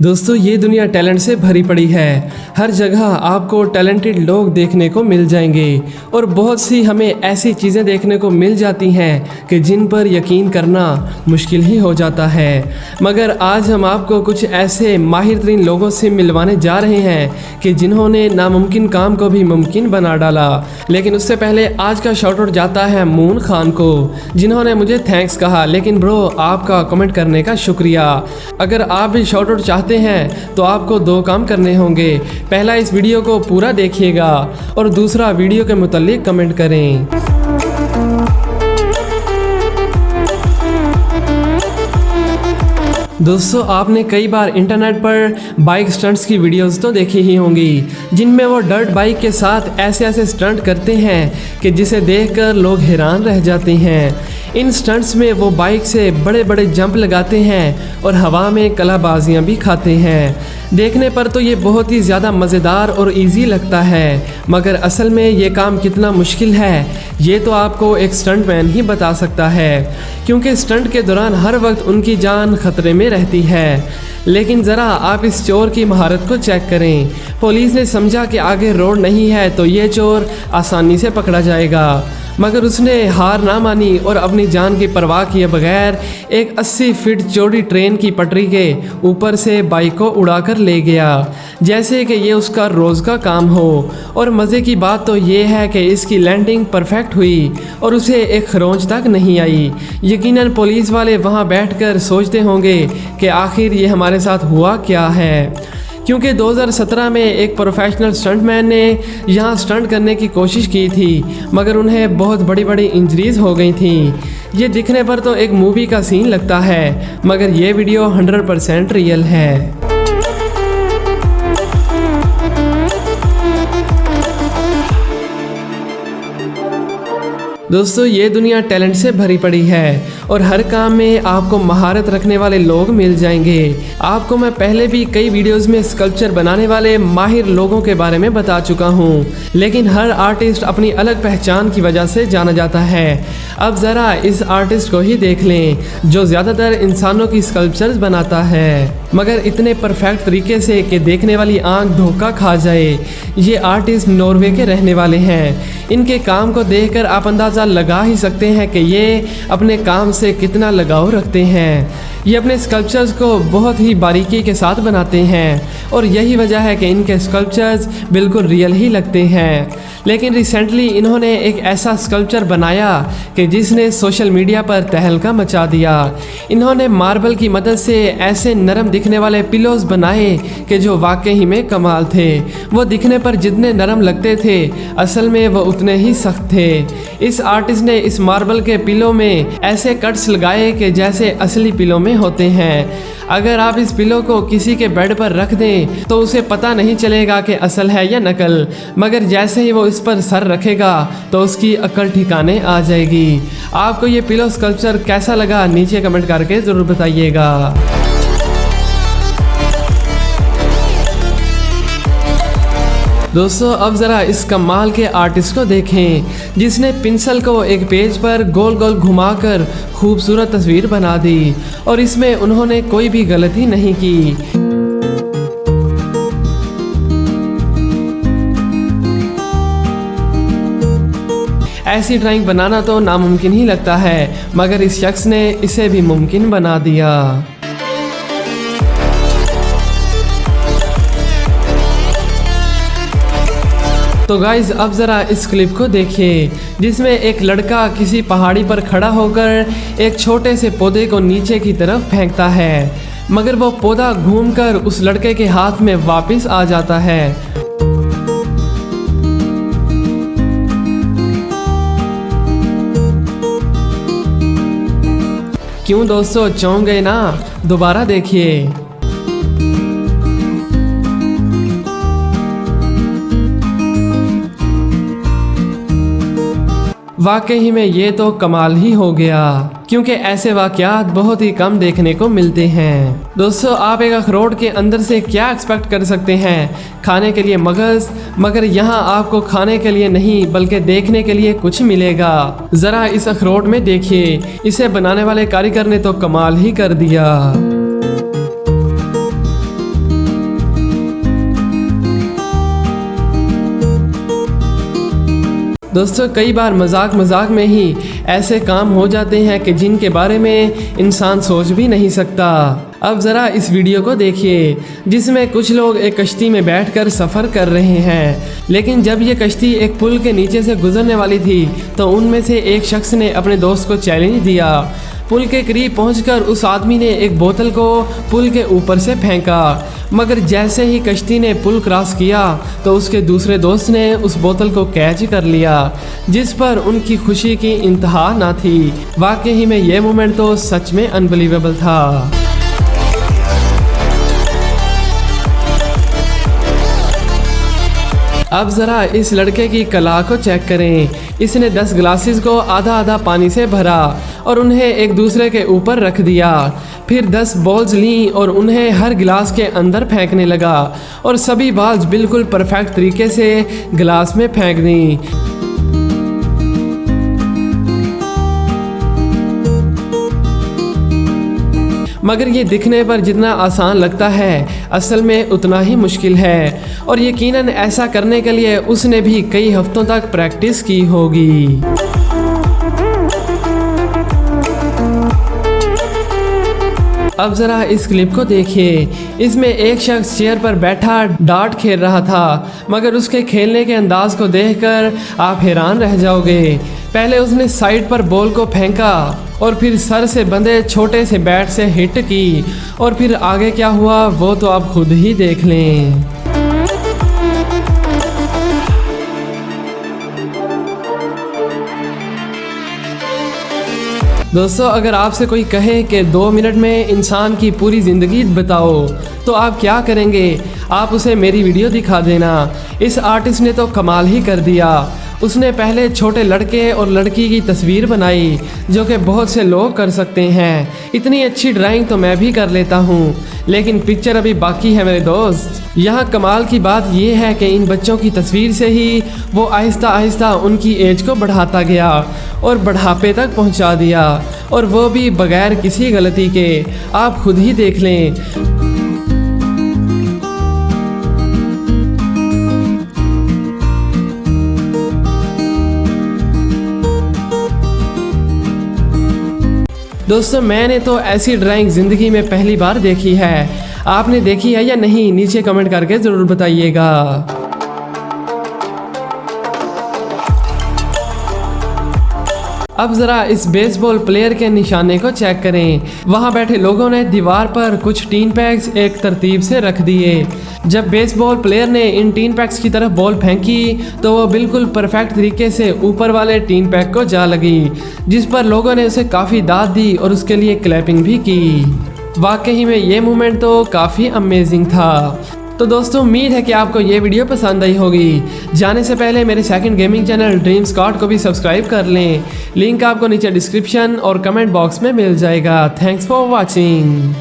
दोस्तों ये दुनिया टैलेंट से भरी पड़ी है। हर जगह आपको टैलेंटेड लोग देखने को मिल जाएंगे और बहुत सी हमें ऐसी चीज़ें देखने को मिल जाती हैं कि जिन पर यकीन करना मुश्किल ही हो जाता है। मगर आज हम आपको कुछ ऐसे माहिर तरीन लोगों से मिलवाने जा रहे हैं कि जिन्होंने नामुमकिन काम को भी मुमकिन बना डाला। लेकिन उससे पहले आज का शाउट आउट जाता है मून खान को, जिन्होंने मुझे थैंक्स कहा। लेकिन ब्रो आपका कमेंट करने का शुक्रिया। अगर आप भी शाउट आउट चाहते हैं तो आपको दो काम करने होंगे। पहला, इस वीडियो को पूरा देखिएगा और दूसरा, वीडियो के मुतालिक कमेंट करें। दोस्तों आपने कई बार इंटरनेट पर बाइक स्टंट्स की वीडियोस तो देखी ही होंगी, जिनमें वो डर्ट बाइक के साथ ऐसे ऐसे स्टंट करते हैं कि जिसे देखकर लोग हैरान रह जाते हैं। इन स्टंट्स में वो बाइक से बड़े बड़े जंप लगाते हैं और हवा में कलाबाजियाँ भी खाते हैं। देखने पर तो ये बहुत ही ज़्यादा मज़ेदार और इजी लगता है, मगर असल में ये काम कितना मुश्किल है ये तो आपको एक स्टंटमैन ही बता सकता है, क्योंकि स्टंट के दौरान हर वक्त उनकी जान खतरे में रहती है। लेकिन ज़रा आप इस चोर की महारत को चेक करें। पुलिस ने समझा कि आगे रोड नहीं है तो ये चोर आसानी से पकड़ा जाएगा, मगर उसने हार ना मानी और अपनी जान की परवाह किए बगैर एक 80 फीट चौड़ी ट्रेन की पटरी के ऊपर से बाइक को उड़ाकर ले गया, जैसे कि ये उसका रोज़ का काम हो। और मज़े की बात तो ये है कि इसकी लैंडिंग परफेक्ट हुई और उसे एक खरोंच तक नहीं आई। यकीनन पुलिस वाले वहाँ बैठकर सोचते होंगे कि आखिर ये हमारे साथ हुआ क्या है, क्योंकि 2017 में एक प्रोफेशनल स्टंटमैन ने यहाँ स्टंट करने की कोशिश की थी, मगर उन्हें बहुत बड़ी बड़ी इंजरीज हो गई थी। ये दिखने पर तो एक मूवी का सीन लगता है, मगर ये वीडियो 100% रियल है। दोस्तों ये दुनिया टैलेंट से भरी पड़ी है और हर काम में आपको महारत रखने वाले लोग मिल जाएंगे। आपको मैं पहले भी कई वीडियोस में स्कल्पचर बनाने वाले माहिर लोगों के बारे में बता चुका हूँ, लेकिन हर आर्टिस्ट अपनी अलग पहचान की वजह से जाना जाता है। अब ज़रा इस आर्टिस्ट को ही देख लें जो ज़्यादातर इंसानों की स्कल्पचर्स बनाता है, मगर इतने परफेक्ट तरीके से कि देखने वाली आंख धोखा खा जाए। ये आर्टिस्ट नॉर्वे के रहने वाले हैं। इनके काम को देखकर आप अंदाज़ा लगा ही सकते हैं कि ये अपने काम से कितना लगाव रखते हैं। ये अपने स्कल्पचर्स को बहुत ही बारीकी के साथ बनाते हैं और यही वजह है कि इनके स्कल्पचर्स बिल्कुल रियल ही लगते हैं। लेकिन रिसेंटली इन्होंने एक ऐसा स्कल्पचर बनाया कि जिसने सोशल मीडिया पर तहलका मचा दिया। इन्होंने मार्बल की मदद से ऐसे नरम दिखने वाले पिलोज बनाए कि जो वाकई में कमाल थे। वो दिखने पर जितने नरम लगते थे असल में वो उतने ही सख्त थे। इस आर्टिस्ट ने इस मार्बल के पिलो में ऐसे कट्स लगाए कि जैसे असली पिलो में होते हैं। अगर आप इस पिलो को किसी के बेड पर रख दें तो उसे पता नहीं चलेगा कि असल है या नकल, मगर जैसे ही वो इस पर सर रखेगा तो उसकी अक्ल ठिकाने आ जाएगी। आपको ये पिलो स्कल्पचर कैसा लगा नीचे कमेंट करके ज़रूर बताइएगा। दोस्तों अब ज़रा इस कमाल के आर्टिस्ट को देखें, जिसने पेंसिल को एक पेज पर गोल गोल घुमाकर खूबसूरत तस्वीर बना दी और इसमें उन्होंने कोई भी गलती नहीं की। ऐसी ड्राइंग बनाना तो नामुमकिन ही लगता है, मगर इस शख्स ने इसे भी मुमकिन बना दिया। तो गाइज अब ज़रा इस क्लिप को देखिए, जिसमें एक लड़का किसी पहाड़ी पर खड़ा होकर एक छोटे से पौधे को नीचे की तरफ फेंकता है, मगर वो पौधा घूमकर उस लड़के के हाथ में वापस आ जाता है। क्यों दोस्तों, चौंक गए ना? दोबारा देखिए। वाकई में ये तो कमाल ही हो गया, क्योंकि ऐसे वाक़यात बहुत ही कम देखने को मिलते हैं। दोस्तों आप एक अखरोट के अंदर से क्या एक्सपेक्ट कर सकते हैं? खाने के लिए मगज़, मगर यहाँ आपको खाने के लिए नहीं बल्कि देखने के लिए कुछ मिलेगा। ज़रा इस अखरोट में देखिए, इसे बनाने वाले कारीगर ने तो कमाल ही कर दिया। दोस्तों कई बार मजाक मजाक में ही ऐसे काम हो जाते हैं कि जिनके बारे में इंसान सोच भी नहीं सकता। अब ज़रा इस वीडियो को देखिए जिसमें कुछ लोग एक कश्ती में बैठकर सफ़र कर रहे हैं, लेकिन जब ये कश्ती एक पुल के नीचे से गुजरने वाली थी तो उनमें से एक शख्स ने अपने दोस्त को चैलेंज दिया। पुल के करीब पहुंचकर उस आदमी ने एक बोतल को पुल के ऊपर से फेंका, मगर जैसे ही कश्ती ने पुल क्रॉस किया तो उसके दूसरे दोस्त ने उस बोतल को कैच कर लिया, जिस पर उनकी खुशी की इंतहा ना थी। वाकई में ये मोमेंट तो सच में अनबिलीवेबल था। अब ज़रा इस लड़के की कला को चेक करें। इसने 10 ग्लासेस को आधा आधा पानी से भरा और उन्हें एक दूसरे के ऊपर रख दिया। फिर 10 बॉल्स लीं और उन्हें हर गिलास के अंदर फेंकने लगा और सभी बॉल्स बिल्कुल परफेक्ट तरीके से गिलास में फेंक दी। मगर ये दिखने पर जितना आसान लगता है असल में उतना ही मुश्किल है, और यकीनन ऐसा करने के लिए उसने भी कई हफ्तों तक प्रैक्टिस की होगी। अब ज़रा इस क्लिप को देखिए। इसमें एक शख्स चेयर पर बैठा डार्ट खेल रहा था, मगर उसके खेलने के अंदाज को देखकर आप हैरान रह जाओगे। पहले उसने साइड पर बॉल को फेंका और फिर सर से बंधे छोटे से बैट से हिट की, और फिर आगे क्या हुआ वो तो आप खुद ही देख लें। दोस्तों अगर आपसे कोई कहे कि 2 मिनट में इंसान की पूरी ज़िंदगी बताओ तो आप क्या करेंगे? आप उसे मेरी वीडियो दिखा देना। इस आर्टिस्ट ने तो कमाल ही कर दिया। उसने पहले छोटे लड़के और लड़की की तस्वीर बनाई, जो कि बहुत से लोग कर सकते हैं। इतनी अच्छी ड्राइंग तो मैं भी कर लेता हूँ, लेकिन पिक्चर अभी बाकी है मेरे दोस्त। यहाँ कमाल की बात यह है कि इन बच्चों की तस्वीर से ही वो आहिस्ता आहिस्ता उनकी एज को बढ़ाता गया और बढ़ापे तक पहुँचा दिया, और वो भी बगैर किसी गलती के। आप खुद ही देख लें। दोस्तों मैंने तो ऐसी ड्राइंग ज़िंदगी में पहली बार देखी है। आपने देखी है या नहीं? नीचे कमेंट करके ज़रूर बताइएगा। अब ज़रा इस बेसबॉल प्लेयर के निशाने को चेक करें। वहाँ बैठे लोगों ने दीवार पर कुछ टीन पैक्स एक तरतीब से रख दिए। जब बेसबॉल प्लेयर ने इन टीन पैक्स की तरफ बॉल फेंकी तो वो बिल्कुल परफेक्ट तरीके से ऊपर वाले टीन पैक को जा लगी, जिस पर लोगों ने उसे काफ़ी दाद दी और उसके लिए क्लैपिंग भी की। वाकई में ये मोमेंट तो काफ़ी अमेजिंग था। तो दोस्तों उम्मीद है कि आपको ये वीडियो पसंद आई होगी। जाने से पहले मेरे second gaming channel Dream Scott को भी सब्सक्राइब कर लें। लिंक आपको नीचे डिस्क्रिप्शन और कमेंट बॉक्स में मिल जाएगा। Thanks for watching.